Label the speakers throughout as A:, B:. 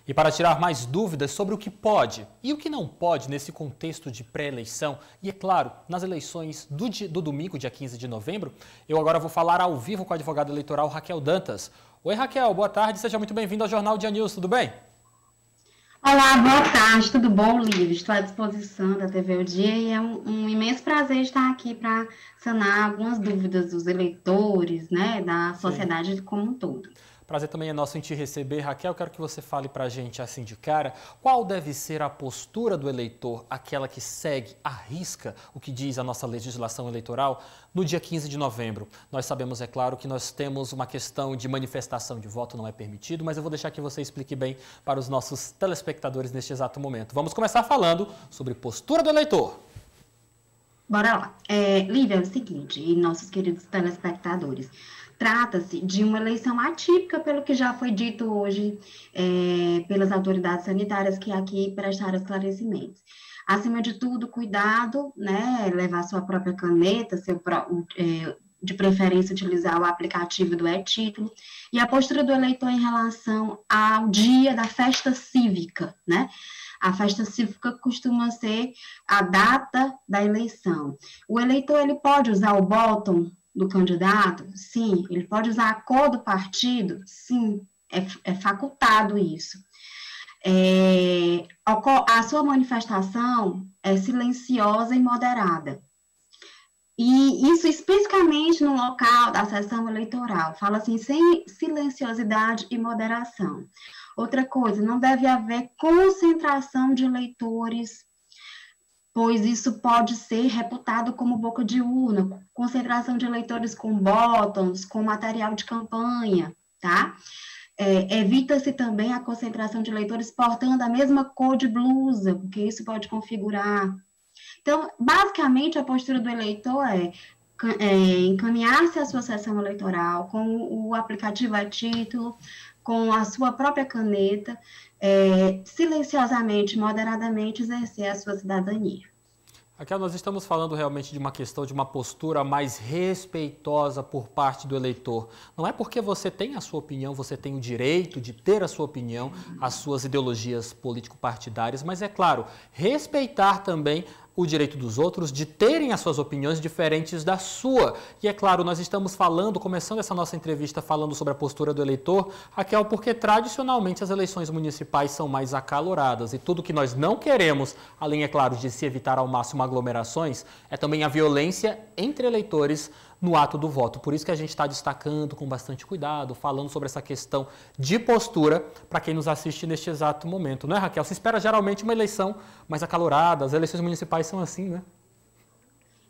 A: E para tirar mais dúvidas sobre o que pode e o que não pode nesse contexto de pré-eleição, e é claro, nas eleições do domingo, dia 15 de novembro, eu agora vou falar ao vivo com a advogada eleitoral Raquel Dantas. Oi Raquel, boa tarde, seja muito bem-vinda ao Jornal Dia News, tudo bem?
B: Olá, boa tarde, tudo bom, Lívia? Estou à disposição da TV O Dia e é um imenso prazer estar aqui para sanar algumas dúvidas dos eleitores, né, da
A: Sim.
B: sociedade como um todo.
A: Prazer também é nosso em te receber, Raquel. Quero que você fale para a gente assim de cara, qual deve ser a postura do eleitor, aquela que segue à risca o que diz a nossa legislação eleitoral no dia 15 de novembro. Nós sabemos, é claro, que nós temos uma questão de manifestação de voto, não é permitido, mas eu vou deixar que você explique bem para os nossos telespectadores neste exato momento. Vamos começar falando sobre postura do eleitor.
B: Bora lá. Lívia, é o seguinte, e nossos queridos telespectadores, trata-se de uma eleição atípica, pelo que já foi dito hoje pelas autoridades sanitárias que aqui prestaram esclarecimentos. Acima de tudo, cuidado, né, levar sua própria caneta, de preferência utilizar o aplicativo do e-título, e a postura do eleitor em relação ao dia da festa cívica, né? A festa cívica costuma ser a data da eleição. O eleitor, ele pode usar o botão do candidato? Sim. Ele pode usar a cor do partido? Sim. É facultado isso. A sua manifestação é silenciosa e moderada. E isso especificamente no local da sessão eleitoral. Fala assim, sem silenciosidade e moderação. Outra coisa, não deve haver concentração de eleitores, pois isso pode ser reputado como boca de urna, concentração de eleitores com botões, com material de campanha, tá? Evita-se também a concentração de eleitores portando a mesma cor de blusa, porque isso pode configurar. Então, basicamente, a postura do eleitor é encaminhar-se à sua sessão eleitoral com o aplicativo a título, com a sua própria caneta, silenciosamente, moderadamente, exercer a sua cidadania.
A: Raquel, nós estamos falando realmente de uma questão de uma postura mais respeitosa por parte do eleitor. Não é porque você tem a sua opinião, você tem o direito de ter a sua opinião, as suas ideologias político-partidárias, mas é claro, respeitar também o direito dos outros de terem as suas opiniões diferentes da sua. E é claro, nós estamos falando, começando essa nossa entrevista falando sobre a postura do eleitor, Raquel, porque tradicionalmente as eleições municipais são mais acaloradas e tudo que nós não queremos, além, é claro, de se evitar ao máximo aglomerações, é também a violência entre eleitores no ato do voto. Por isso que a gente está destacando com bastante cuidado, falando sobre essa questão de postura para quem nos assiste neste exato momento. Não é, Raquel? Se espera geralmente uma eleição mais acalorada, as eleições municipais são assim, né?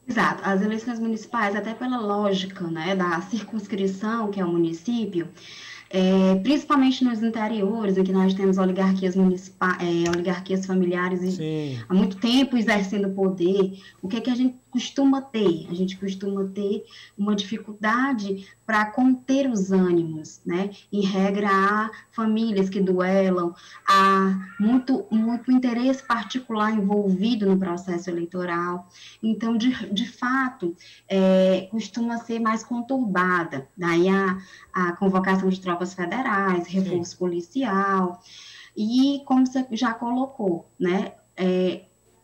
B: Exato. As eleições municipais, até pela lógica, né, da circunscrição, que é o município, principalmente nos interiores, em que nós temos oligarquias oligarquias familiares há muito tempo exercendo poder, o que é que a gente costuma ter? A gente costuma ter uma dificuldade para conter os ânimos, né? Em regra, há famílias que duelam, há muito interesse particular envolvido no processo eleitoral. Então, de fato, costuma ser mais conturbada. Daí a convocação de tropas federais, reforço policial, e como você já colocou, né?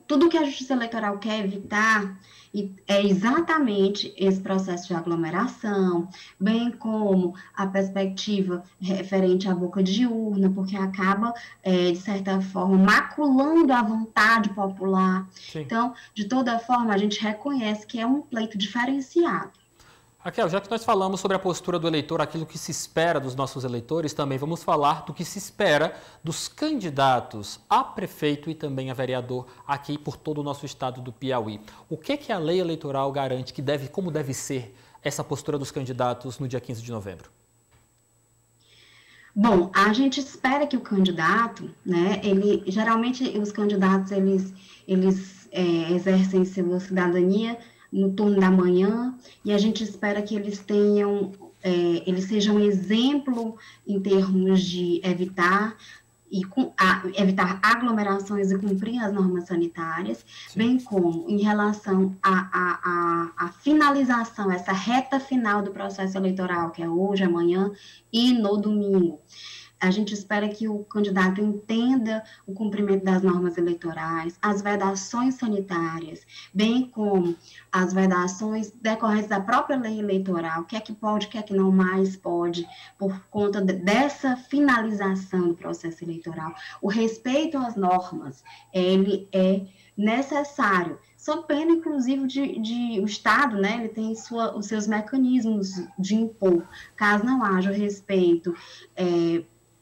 B: Tudo que a Justiça Eleitoral quer evitar é exatamente esse processo de aglomeração, bem como a perspectiva referente à boca de urna, porque acaba, de certa forma, maculando a vontade popular. Sim. Então, de toda forma, a gente reconhece que é um pleito diferenciado.
A: Raquel, já que nós falamos sobre a postura do eleitor, aquilo que se espera dos nossos eleitores, também vamos falar do que se espera dos candidatos a prefeito e também a vereador aqui por todo o nosso estado do Piauí. O que a lei eleitoral garante que como deve ser essa postura dos candidatos no dia 15 de novembro?
B: Bom, a gente espera que o candidato, né, geralmente os candidatos, eles exercem sua cidadania no turno da manhã, e a gente espera que eles sejam um exemplo em termos de evitar aglomerações e cumprir as normas sanitárias, sim, bem como em relação à finalização, essa reta final do processo eleitoral, que é hoje, amanhã e no domingo. A gente espera que o candidato entenda o cumprimento das normas eleitorais, as vedações sanitárias, bem como as vedações decorrentes da própria lei eleitoral, o que é que pode, o que é que não mais pode, por conta dessa finalização do processo eleitoral. O respeito às normas, ele é necessário, sob pena, inclusive, de o Estado, né, ele tem os seus mecanismos de impor, caso não haja o respeito,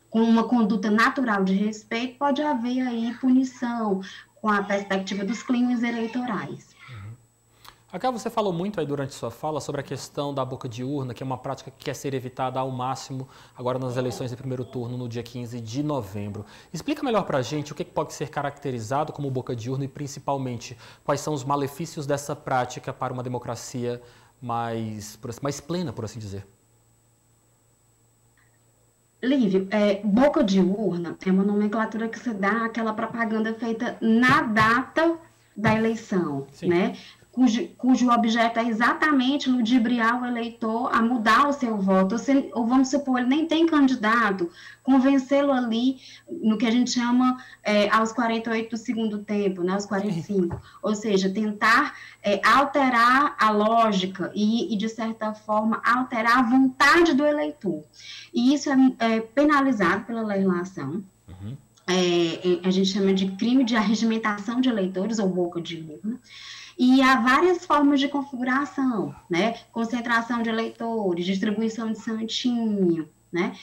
B: com uma conduta natural de respeito, pode haver aí punição com a perspectiva dos crimes eleitorais.
A: Raquel, você falou muito aí durante sua fala sobre a questão da boca de urna, que é uma prática que quer ser evitada ao máximo agora nas eleições de primeiro turno no dia 15 de novembro. Explica melhor para a gente o que pode ser caracterizado como boca de urna e, principalmente, quais são os malefícios dessa prática para uma democracia mais plena, por assim dizer.
B: Lívio, boca de urna é uma nomenclatura que se dá àquela propaganda feita na data da eleição, sim, né? Cujo objeto é exatamente ludibriar o eleitor a mudar o seu voto, ou vamos supor, ele nem tem candidato, convencê-lo ali no que a gente chama aos 48 do segundo tempo, né, aos 45, ou seja, tentar alterar a lógica e, de certa forma, alterar a vontade do eleitor. E isso é penalizado pela legislação. Uhum. A gente chama de crime de arregimentação de eleitores, ou boca de urna. E há várias formas de configuração, né? Concentração de eleitores, distribuição de santinho, né?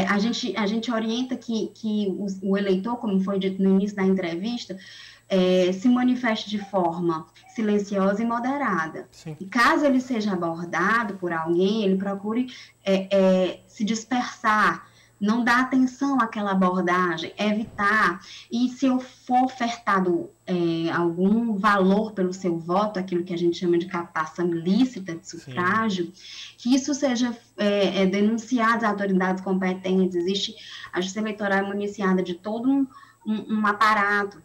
B: A gente orienta que o eleitor, como foi dito no início da entrevista, se manifeste de forma silenciosa e moderada. Sim. E caso ele seja abordado por alguém, ele procure se dispersar, não dar atenção àquela abordagem, evitar. E se eu for ofertado algum valor pelo seu voto, aquilo que a gente chama de captação ilícita de sufrágio, sim, que isso seja denunciado às autoridades competentes. Existe a Justiça Eleitoral municiada de todo um aparato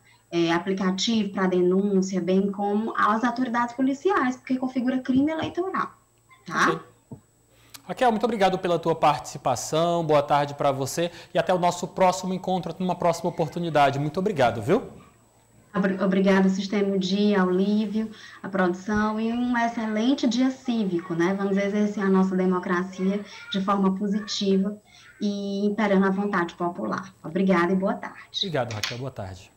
B: aplicativo para denúncia, bem como às autoridades policiais, porque configura crime eleitoral, tá? Okay.
A: Raquel, muito obrigado pela tua participação, boa tarde para você e até o nosso próximo encontro, numa próxima oportunidade. Muito obrigado, viu?
B: Obrigado, Sistema Dia, ao Lívio, a produção e um excelente dia cívico, né? Vamos exercer a nossa democracia de forma positiva e imperando a vontade popular. Obrigada e boa tarde.
A: Obrigado, Raquel, boa tarde.